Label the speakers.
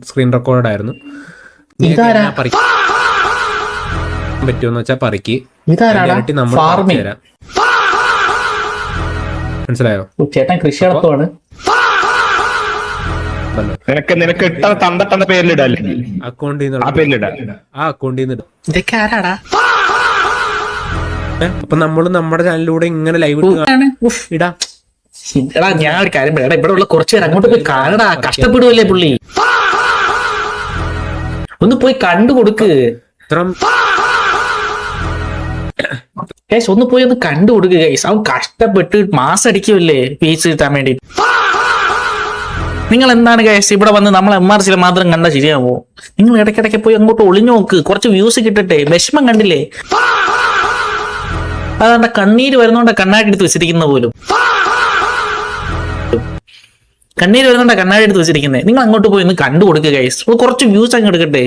Speaker 1: Screen record ആയിരുന്നു. പറ്റുമെന്ന് വെച്ചാൽ പറിക്ക് നമ്മൾ തരാം. മനസ്സിലായോ?
Speaker 2: ചേട്ടൻ കൃഷി നടത്തുവാണ്.
Speaker 3: നിനക്ക് ഇട്ട തന്ന പേരിലിടല്ലേ
Speaker 1: അക്കൗണ്ടിൽ നിന്ന്
Speaker 2: ഇതൊക്കെ ആരാടാ?
Speaker 1: അപ്പൊ നമ്മള് നമ്മുടെ ചാനലിലൂടെ ഇങ്ങനെ ലൈവ് ഇടാം.
Speaker 2: എടാ ഞാൻ ഒരു കാര്യം പറയാം, ഇവിടെ ഉള്ള കുറച്ച് പേര് അങ്ങോട്ട് പോയി കാണടാ, കഷ്ടപ്പെടുവല്ലേ പുള്ളി. ഒന്ന് പോയി കണ്ടു കൊടുക്ക്. ഒന്ന് പോയി ഒന്ന് കണ്ടു കൊടുക്കുക. അവൻ കഷ്ടപ്പെട്ട് മാസം അടിക്കുമല്ലേ ഫീസ് കിട്ടാൻ വേണ്ടി. നിങ്ങൾ എന്താണ് ഗൈസ് ഇവിടെ വന്ന് നമ്മൾ MRC മാത്രം കണ്ടാൽ ശരിയാവോ? നിങ്ങൾ ഇടയ്ക്കിടയ്ക്ക് പോയി അങ്ങോട്ട് ഒളിഞ്ഞു നോക്ക്, കുറച്ച് വ്യൂസ് കിട്ടട്ടെ. വിഷമം കണ്ടില്ലേ? അതാണ്ട കണ്ണീര് വരുന്നോണ്ട കണ്ണാടി എടുത്ത് വെച്ചിരിക്കുന്ന പോലും. കണ്ണീര് വരുന്നോണ്ട കണ്ണാടി എടുത്ത് വെച്ചിരിക്കുന്നത്. നിങ്ങൾ അങ്ങോട്ട് പോയി ഒന്ന് കണ്ടു കൊടുക്കുക ഗൈസ്, കുറച്ച് വ്യൂസ് അങ്ങ് എടുക്കട്ടെ.